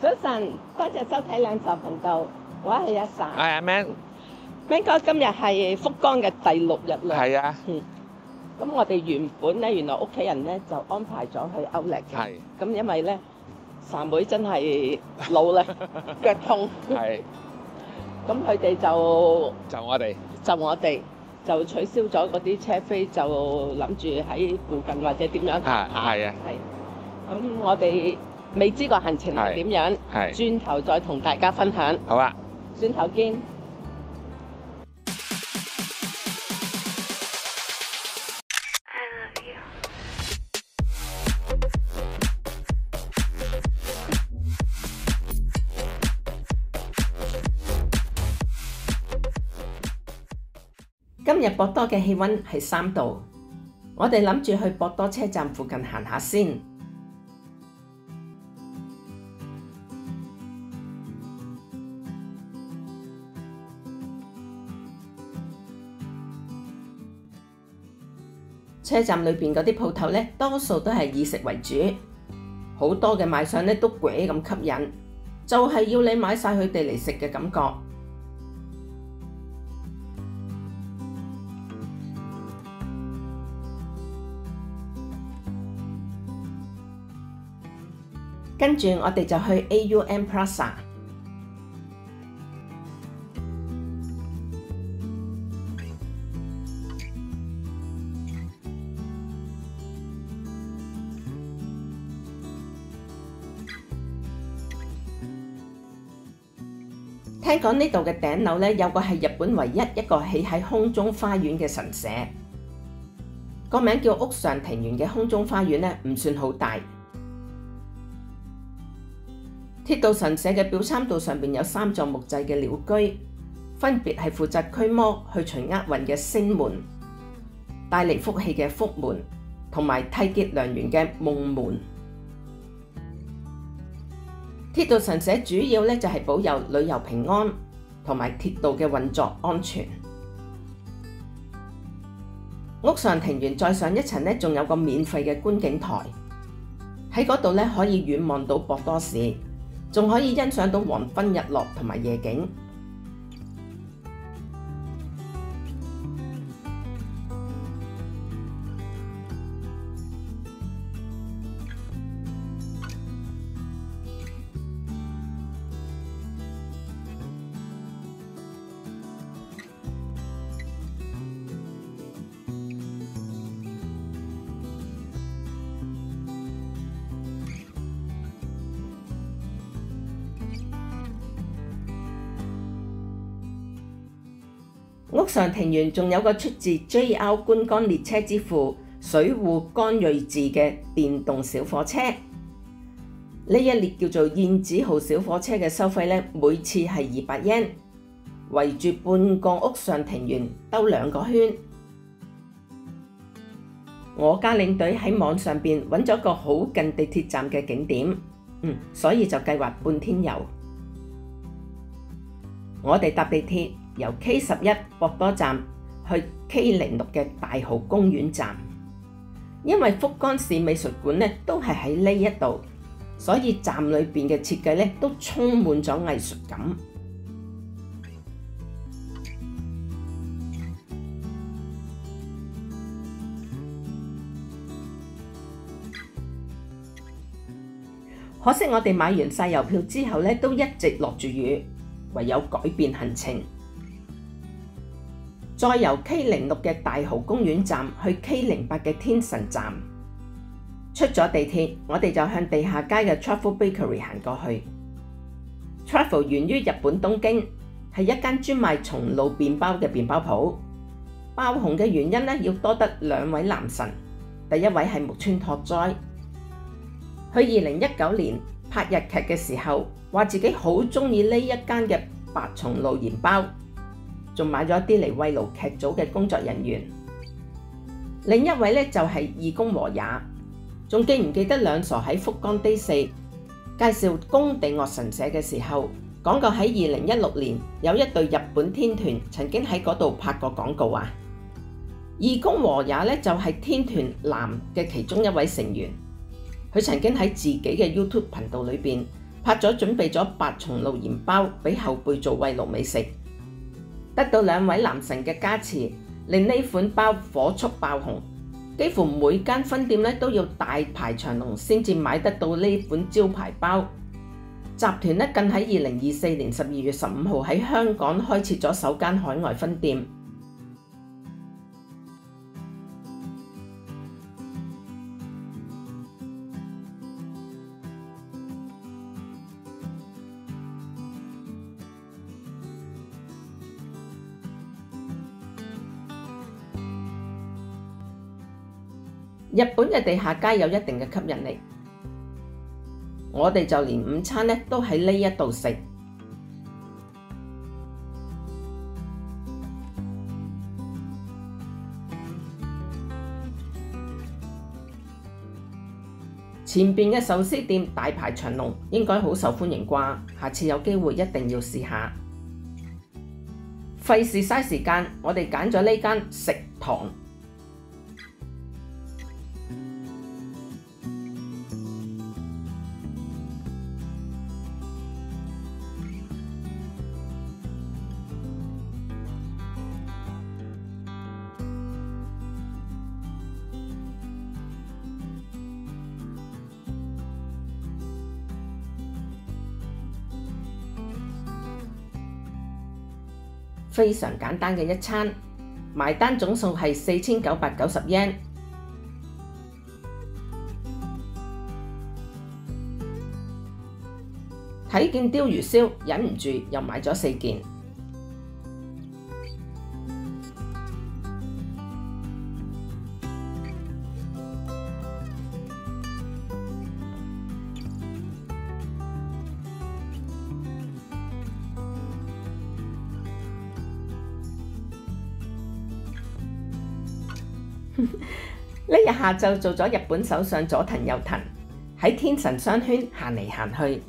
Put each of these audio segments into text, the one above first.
早晨，多謝收睇兩集頻道，我係阿 Sa。係阿 Man， Man 哥今日係福岡嘅第6日啦。係啊，咁我哋原本咧，原來屋企人咧就安排咗去Outlet嘅。係。咁因為咧，Sa妹真係老啦，腳痛。係。咁佢哋就我哋就取消咗嗰啲車飛，就諗住喺附近或者點樣行下。係啊。係。咁我哋未知個行程係點樣，係。轉頭再同大家分享。好啊。轉頭見。今日博多嘅氣溫係3度，我哋諗住去博多車站附近行下先。車站裏邊嗰啲鋪頭咧，多數都係以食為主，好多嘅賣相咧都鬼咁吸引，就係要你買晒佢哋嚟食嘅感覺。跟住我哋就去 AUM Plaza。聽講呢度嘅頂樓咧，有個係日本唯一一個起喺空中花園嘅神社，個名叫屋上庭園嘅空中花園咧，唔算好大。鐵道神社嘅表參道上面有3座木製嘅鳥居，分別係負責驅魔去除厄運嘅星門、帶嚟福氣嘅福門，同埋締結良緣嘅夢門。鐵道神社主要咧就係保佑旅遊平安，同埋鐵道嘅運作安全。屋上庭園再上一層咧，仲有個免費嘅觀景台，喺嗰度咧可以遠望到博多市。仲可以欣賞到黃昏日落同埋夜景。屋上庭園仲有個出自 JR 觀光列車之父水戶江瑞治嘅電動小火車。呢一列叫做燕子號小火車嘅收費咧，每次係200 yen， 圍住半個屋上庭園兜2個圈。我家領隊喺網上邊揾咗個好近地鐵站嘅景點，所以就計劃半天遊。我哋搭地鐵由 K11 博多站去 K06 嘅大蠔公園站，因為福岡市美術館咧都係喺呢一度，所以站裏邊嘅設計咧都充滿咗藝術感。可惜我哋買完晒郵票之後咧，都一直落住雨，唯有改變行程，再由 K06 嘅大蠔公園站去 K08 嘅天神站。出咗地鐵，我哋就向地下街嘅 Truffle Bakery 行過去。Truffle 源於日本東京，係一間專賣松露麵包嘅麵包鋪。爆紅嘅原因咧，要多得2位男神。第一位係木村拓哉，佢2019年拍日劇嘅時候，話自己好鍾意呢一間嘅白松露鹽包，仲買咗啲嚟慰勞劇組嘅工作人員。另一位咧就係義工和也，仲記唔記得兩傻喺福岡 Day 4介紹宮地嶽神社嘅時候，講過喺2016年有一隊日本天團曾經喺嗰度拍過廣告啊！義工和也咧就係天團男嘅其中一位成員，佢曾經喺自己嘅 YouTube 頻道裏邊拍咗準備咗8重露鹽包俾後輩做慰勞美食，得到2位男神嘅加持，令呢款包火速爆紅，幾乎每間分店都要大排長龍先至買得到呢款招牌包。集團更喺2024年12月15號喺香港開設咗首間海外分店。日本嘅地下街有一定嘅吸引力，我哋就連午餐都喺呢一度食。前邊嘅壽司店大排長龍，應該好受歡迎啩，下次有機會一定要試下。費事嘥時間，我哋揀咗呢間食堂。非常簡單嘅一餐，埋單總數係4990 yen。睇見鯛魚燒，忍唔住又買咗4件。呢日下晝做咗日本首相佐藤佑藤，喺天神商圈行嚟行去。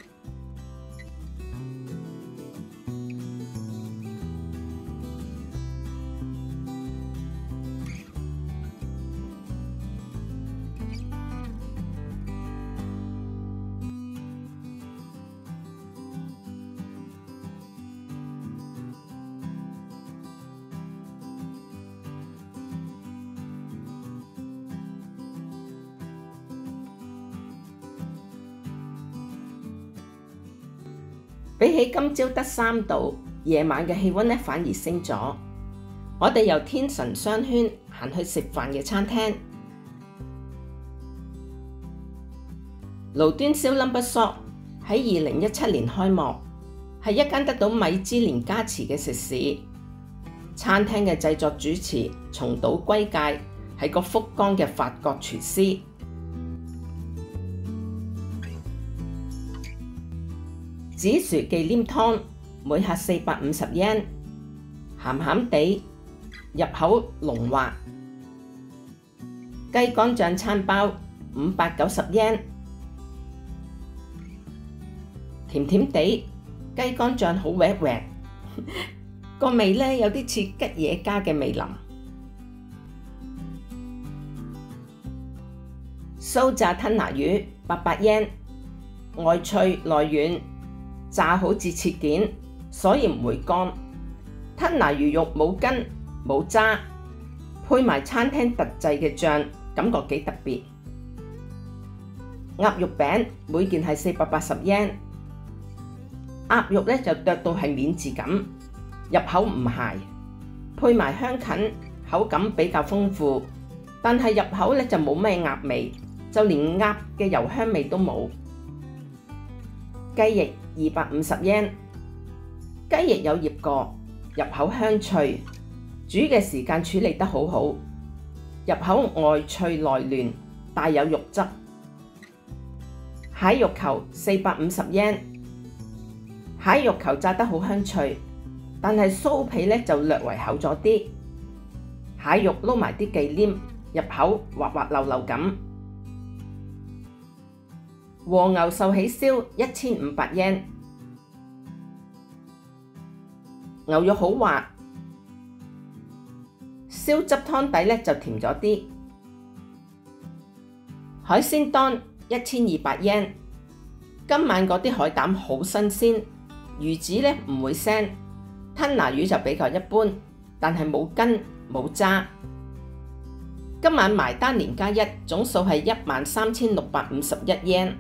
比起今朝得3度，夜晚嘅氣溫反而升咗。我哋由天神商圈行去食飯嘅餐廳，爐端燒 Number Shop 喺2017年開幕，係一間得到米芝蓮加持嘅食肆。餐廳嘅製作主持松島圭介係個福岡嘅法國廚師。紫薯忌廉湯每客450 yen， 鹹鹹地，入口濃滑。雞肝醬餐包590 yen， 甜甜地，雞肝醬好滑滑，個味有啲似吉野家嘅味淋。酥炸吞拿魚800 yen， 外脆內軟。炸好至切件，所以唔會乾。吞拿魚肉冇筋冇渣，配埋餐廳特製嘅醬，感覺幾特別。鴨肉餅每件係480 yen， 鴨肉就剁到係面字咁，入口唔柴，配埋香芹，口感比較豐富，但係入口就冇咩鴨味，就連鴨嘅油香味都冇。雞翼250 yen， 雞翼有醃過，入口香脆，煮嘅時間處理得好好，入口外脆內嫩，帶有肉汁。蟹肉球450 yen， 蟹肉球炸得好香脆，但係酥皮就略為厚咗啲，蟹肉撈埋啲忌廉，入口滑滑溜溜咁。和牛壽喜燒1500 yen， 牛肉好滑，燒汁湯底就甜咗啲。海鮮丼1200 yen，今晚嗰啲海膽好新鮮，魚子呢唔會腥，吞拿魚就比較一般，但係冇筋冇渣。今晚埋單連加一，總數係13,651 yen。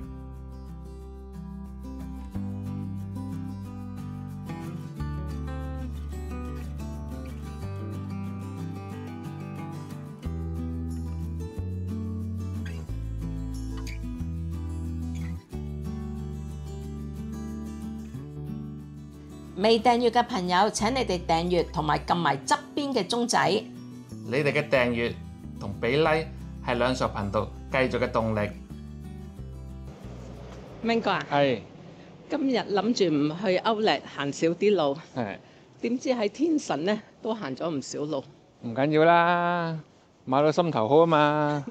未訂閱嘅朋友，請你哋訂閱同埋撳埋側邊嘅鐘仔。你哋嘅訂閱同俾 like 係兩傻頻道繼續嘅動力。明哥啊，係今日諗住唔去歐力行少啲路，點知喺天神呢都行咗唔少路。唔緊要啦，買到心頭好啊嘛。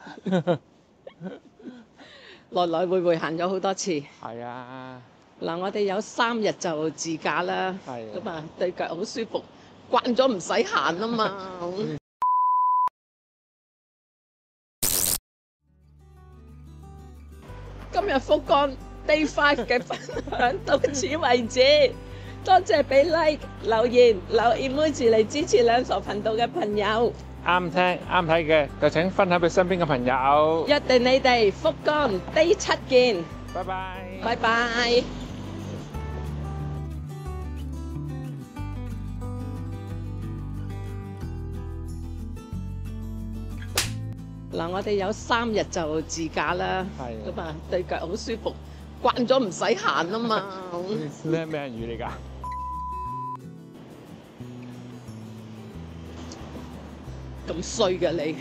來來回回行咗好多次。係啊，嗱，我哋有3日就自駕啦，咁啊對腳好舒服，慣咗唔使行啊嘛。今日福岡 Day 5嘅分享到此為止，多謝俾 like 留言留 emoji 嚟支持兩傻頻道嘅朋友。啱聽啱睇嘅就請分享俾身邊嘅朋友。約定你哋福岡 Day 7見，拜拜。拜拜。嗱，我哋有3日就自駕啦，咁啊對腳好舒服，慣咗唔使行啊嘛。咩語嚟㗎？咁衰嘅你。